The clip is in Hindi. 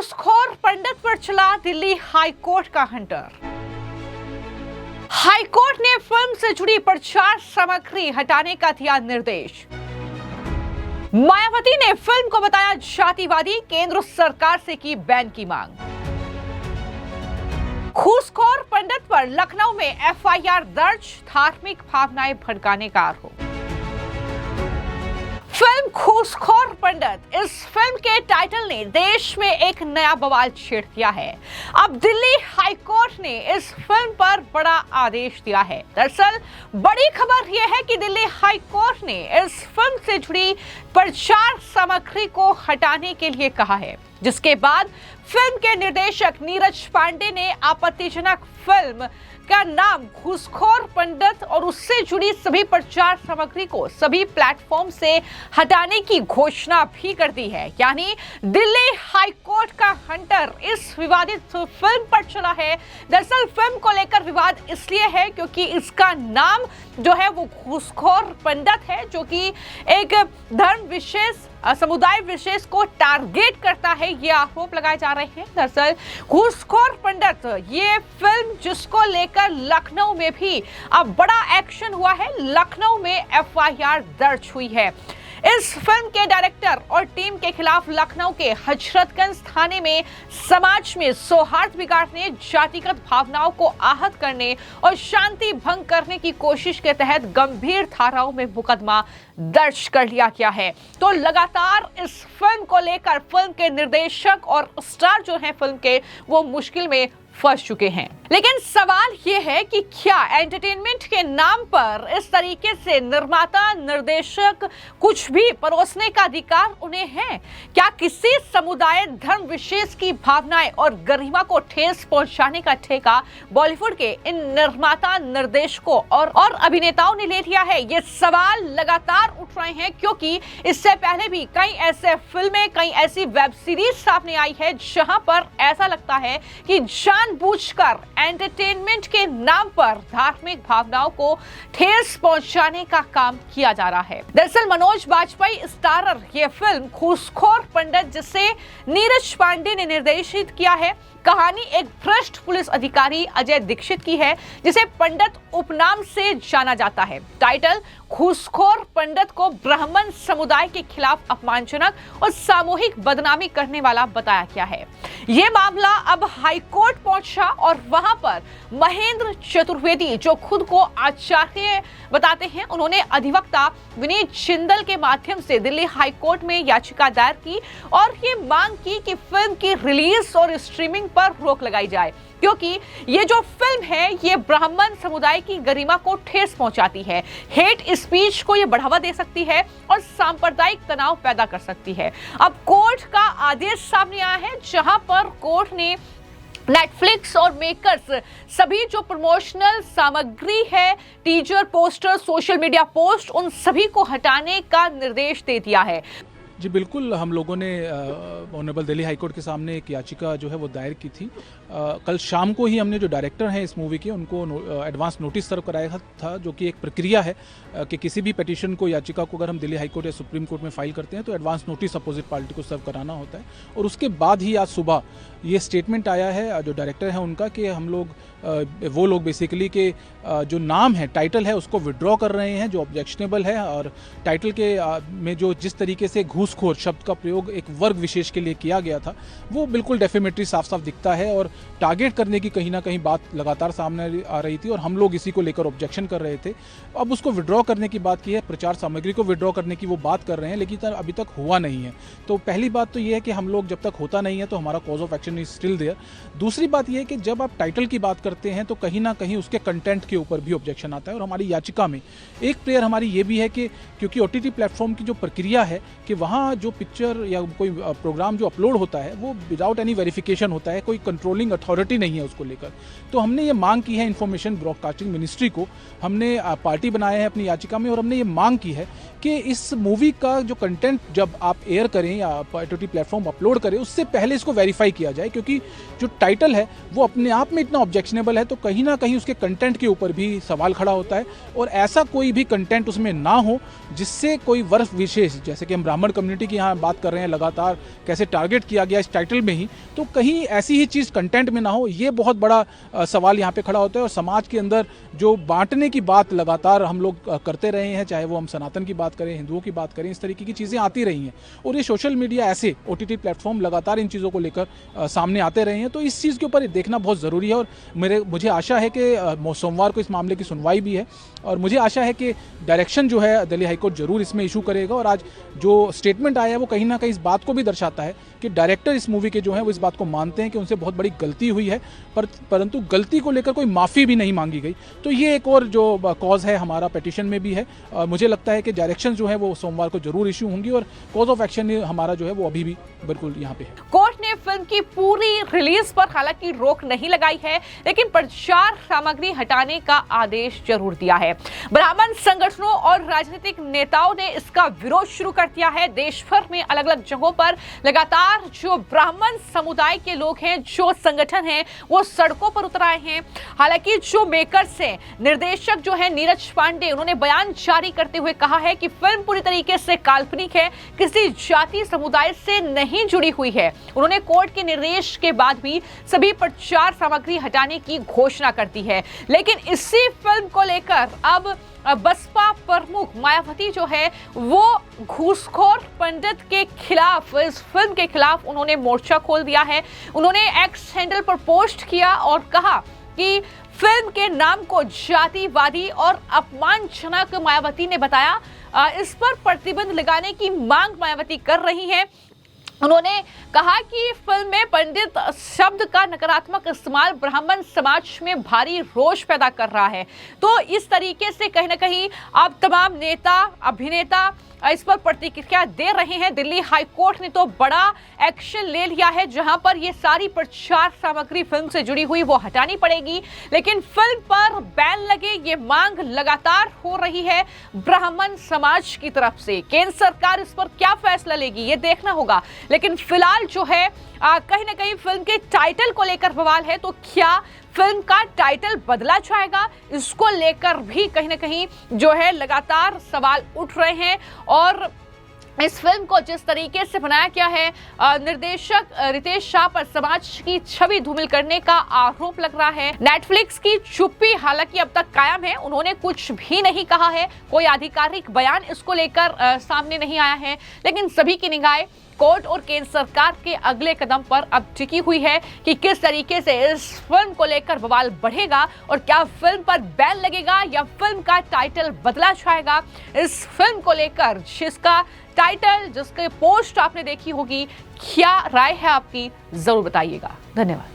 घूसखोर पंडित पर चला दिल्ली हाईकोर्ट का हंटर। हाईकोर्ट ने फिल्म से जुड़ी प्रचार सामग्री हटाने का दिया निर्देश। मायावती ने फिल्म को बताया जातिवादी, केंद्र सरकार से की बैन की मांग। घूसखोर पंडित पर लखनऊ में एफआईआर दर्ज, धार्मिक भावनाएं भड़काने का आरोप। फिल्म घूसखोर पंडित, इस फिल्म के टाइटल ने देश में एक नया बवाल छेड़ दिया है। अब दिल्ली हाईकोर्ट ने इस फिल्म पर बड़ा आदेश दिया है। दरअसल बड़ी खबर यह है कि दिल्ली हाईकोर्ट ने इस फिल्म से जुड़ी प्रचार सामग्री को हटाने के लिए कहा है, जिसके बाद फिल्म के निर्देशक नीरज पांडे ने आपत्तिजनक फिल्म का नाम घूसखोर पंडित और उससे जुड़ी सभी प्रचार सामग्री को सभी प्लेटफॉर्म से हटाने की घोषणा भी कर दी है। यानी दिल्ली हाईकोर्ट का हंटर इस विवादित फिल्म पर चला है। दरअसल फिल्म को लेकर विवाद इसलिए है क्योंकि इसका नाम जो है वो घूसखोर पंडित है, जो कि एक धर्म विशेष, समुदाय विशेष को टारगेट करता है, ये आरोप लगाए जा रहे हैं। दरअसल घूसखोर पंडित ये फिल्म जिसको लेकर लखनऊ में भी अब बड़ा एक्शन हुआ है, लखनऊ में एफआईआर दर्ज हुई है। इस फिल्म के डायरेक्टर और टीम के खिलाफ लखनऊ के हजरतगंज थाने में समाज में सौहार्द बिगाड़ने, जातिगत भावनाओं को आहत करने और शांति भंग करने की कोशिश के तहत गंभीर धाराओं में मुकदमा दर्ज कर लिया गया है। तो लगातार इस फिल्म को लेकर फिल्म के निर्देशक और स्टार जो हैं फिल्म के, वो मुश्किल में फंस चुके हैं। लेकिन सवाल ये है कि क्या एंटरटेनमेंट के नाम पर इस तरीके से निर्माता, निर्देशक कुछ भी परोसने का अधिकार उन्हें है? क्या किसी समुदाय, धर्म विशेष की भावनाएं और गरिमा को ठेस पहुंचाने का ठेका बॉलीवुड के इन निर्माता, निर्देशकों और अभिनेताओं ने ले लिया है? ये सवाल लगातार उठ रहे हैं क्योंकि इससे पहले भी कई ऐसे फिल्में, कई ऐसी वेब सीरीज सामने आई है जहां पर ऐसा लगता है कि जानबूझकर एंटरटेनमेंट के नाम पर धार्मिक भावनाओं को ठेस पहुंचाने का काम किया जा रहा है। दरअसल मनोज बाजपेयी स्टारर ये फिल्म घूसखोर पंडित, जिसे नीरज पांडे ने निर्देशित किया है, कहानी एक भ्रष्ट पुलिस अधिकारी अजय दीक्षित की है, जिसे पंडित उपनाम से जाना जाता है। टाइटल घूसखोर पंडित को ब्राह्मण समुदाय के खिलाफ अपमानजनक और सामूहिक बदनामी करने वाला बताया गया है। यह मामला अब हाईकोर्ट पहुंचा और वहां पर महेंद्र चतुर्वेदी, जो खुद को आचार्य बताते हैं, उन्होंने अधिवक्ता विनीत जिंदल के माध्यम से दिल्ली हाईकोर्ट में याचिका दायर की और ये मांग की कि फिल्म की रिलीज और स्ट्रीमिंग पर रोक लगाई जाए, क्योंकि ये जो फिल्म है ये ब्राह्मण समुदाय की गरिमा को ठेस पहुंचाती है, हेट स्पीच को ये बढ़ावा दे सकती है और सांप्रदायिक तनाव पैदा कर सकती है। अब कोर्ट का आदेश सामने आया है, जहां पर कोर्ट ने नेटफ्लिक्स और मेकर्स सभी जो प्रमोशनल सामग्री है, teaser, poster, social media post, उन सभी को हटाने का निर्देश दे दिया है। जी बिल्कुल, हम लोगों ने ऑनरेबल दिल्ली हाईकोर्ट के सामने एक याचिका जो है वो दायर की थी। कल शाम को ही हमने जो डायरेक्टर हैं इस मूवी के, उनको एडवांस नोटिस सर्व कराया था, जो कि एक प्रक्रिया है कि किसी भी पिटीशन को, याचिका को अगर हम दिल्ली हाईकोर्ट या सुप्रीम कोर्ट में फाइल करते हैं तो एडवांस नोटिस अपोजिट पार्टी को सर्व कराना होता है। और उसके बाद ही आज सुबह ये स्टेटमेंट आया है जो डायरेक्टर है उनका, कि हम लोग वो लोग बेसिकली के जो नाम है, टाइटल है, उसको विड्रॉ कर रहे हैं जो ऑब्जेक्शनेबल है। और टाइटल के में जो जिस तरीके से घूसखोर शब्द का प्रयोग एक वर्ग विशेष के लिए किया गया था, वो बिल्कुल डेफेमेटरी साफ साफ दिखता है और टारगेट करने की कहीं ना कहीं बात लगातार सामने आ रही थी और हम लोग इसी को लेकर ऑब्जेक्शन कर रहे थे। अब उसको विड्रॉ करने की बात की है, प्रचार सामग्री को विड्रॉ करने की वो बात कर रहे हैं, लेकिन अभी तक हुआ नहीं है। तो पहली बात तो ये है कि हम लोग जब तक होता नहीं है तो हमारा cause of action is still there. दूसरी बात ये है कि जब आप टाइटल की बात करते हैं तो कहीं ना कहीं उसके कंटेंट के ऊपर भी ऑब्जेक्शन आता है। और हमारी याचिका में एक प्रेयर हमारी ये भी है कि क्योंकि OTT प्लेटफॉर्म की जो प्रक्रिया है कि वहाँ जो पिक्चर या कोई प्रोग्राम जो अपलोड होता है वो विदाउट एनी वेरिफिकेशन होता है, कोई कंट्रोलिंग अथॉरिटी नहीं है उसको लेकर। तो हमने ये मांग की है इन्फॉर्मेशन ब्रॉडकास्टिंग मिनिस्ट्री को, हमने पार्टी बनाया है अपनी याचिका में और हमने ये मांग की है कि इस मूवी का जो कंटेंट जब आप एयर करें या OTT प्लेटफॉर्म अपलोड करें उससे पहले इसको वेरीफाई किया जाए, क्योंकि जो टाइटल है वो अपने आप में इतना ऑब्जेक्शनेबल है तो कहीं ना कहीं उसके कंटेंट के ऊपर भी सवाल खड़ा होता है। और ऐसा कोई भी कंटेंट उसमें ना हो जिससे कोई वर्ग विशेष, जैसे कि हम ब्राह्मण कम्युनिटी की यहाँ बात कर रहे हैं लगातार, कैसे टारगेट किया गया इस टाइटल में ही, तो कहीं ऐसी ही चीज़ कंटेंट में ना हो, ये बहुत बड़ा सवाल यहाँ पे खड़ा होता है। और समाज के अंदर जो बांटने की बात लगातार हम लोग करते रहे हैं, चाहे वो हम सनातन की बात करें, हिंदुओं की बात करें, इस तरीके की चीज़ें आती रही हैं। और ये सोशल मीडिया ऐसे OTT प्लेटफॉर्म लगातार इन चीज़ों को लेकर सामने आते रहे हैं, तो इस चीज़ के ऊपर देखना बहुत ज़रूरी है। और मुझे आशा है कि सोमवार को इस मामले की सुनवाई भी है, और मुझे आशा है कि डायरेक्शन जो है दिल्ली हाईकोर्ट जरूर इसमें इशू करेगा। और आज जो स्टेटमेंट आया है वो कहीं ना कहीं इस बात को भी दर्शाता है कि डायरेक्टर इस मूवी के जो है वो इस बात को मानते हैं कि उनसे बहुत बड़ी गलती हुई है, परंतु गलती को लेकर कोई माफ़ी भी नहीं मांगी गई। तो ये एक और जो कॉज है हमारा पिटीशन में भी है। मुझे लगता है कि डायरेक्शन जो है वो सोमवार को जरूर इशू होंगी, और कॉज ऑफ एक्शन हमारा जो है वो अभी भी बिल्कुल यहाँ पे है। कोर्ट ने फिल्म की पूरी रिलीज पर हालांकि रोक नहीं लगाई है, लेकिन प्रचार सामग्री हटाने का आदेश जरूर दिया है। ब्राह्मण संगठनों और राजनीतिक नेताओं ने इसका विरोध शुरू कर दिया है। देश भर में अलग अलग जगहों पर लगातार जो ब्राह्मण समुदाय के लोग हैं, जो संगठन हैं, वो सड़कों पर उतर आए हैं। हालांकि जो मेकर्स हैं, निर्देशक जो है नीरज पांडे, उन्होंने बयान जारी करते हुए कहा है कि फिल्म पूरी तरीके से काल्पनिक है, किसी जाति समुदाय से नहीं जुड़ी हुई है। उन्होंने कोर्ट के निर्देश के बाद भी सभी प्रचार सामग्री हटाने की घोषणा कर दी है। लेकिन इसी फिल्म को लेकर अब बसपा प्रमुख मायावती जो है वो घूसखोर पंडित के खिलाफ, इस फिल्म के खिलाफ उन्होंने मोर्चा खोल दिया है। उन्होंने एक्स हैंडल पर पोस्ट किया और कहा कि फिल्म के नाम को जातिवादी और अपमानजनक मायावती ने बताया। इस पर प्रतिबंध लगाने की मांग मायावती कर रही है। उन्होंने कहा कि फिल्म में पंडित शब्द का नकारात्मक इस्तेमाल ब्राह्मण समाज में भारी रोष पैदा कर रहा है। तो इस तरीके से कहीं ना कहीं अब तमाम नेता, अभिनेता इस पर प्रतिक्रिया दे रहे हैं। दिल्ली हाई कोर्ट ने तो बड़ा एक्शन ले लिया है, जहां पर ये सारी प्रचार सामग्री फिल्म से जुड़ी हुई वो हटानी पड़ेगी। लेकिन फिल्म पर बैन लगे, ये मांग लगातार हो रही है ब्राह्मण समाज की तरफ से। केंद्र सरकार इस पर क्या फैसला लेगी ये देखना होगा। लेकिन फिलहाल जो है कहीं ना कहीं फिल्म के टाइटल को लेकर बवाल है। तो क्या फिल्म का टाइटल बदला जाएगा, इसको लेकर भी कहीं ना कहीं जो है लगातार सवाल उठ रहे हैं। और इस फिल्म को जिस तरीके से बनाया गया है, निर्देशक रितेश शाह पर समाज की छवि धूमिल करने का आरोप लग रहा है। नेटफ्लिक्स की चुप्पी हालांकि अब तक कायम है, उन्होंने कुछ भी नहीं कहा है, कोई आधिकारिक बयान इसको लेकर सामने नहीं आया है। लेकिन सभी की निगाहें कोर्ट और केंद्र सरकार के अगले कदम पर अब टिकी हुई है कि किस तरीके से इस फिल्म को लेकर बवाल बढ़ेगा और क्या फिल्म पर बैन लगेगा या फिल्म का टाइटल बदला जाएगा। इस फिल्म को लेकर जिसका टाइटल, जिसके पोस्ट आपने देखी होगी, क्या राय है आपकी, जरूर बताइएगा। धन्यवाद।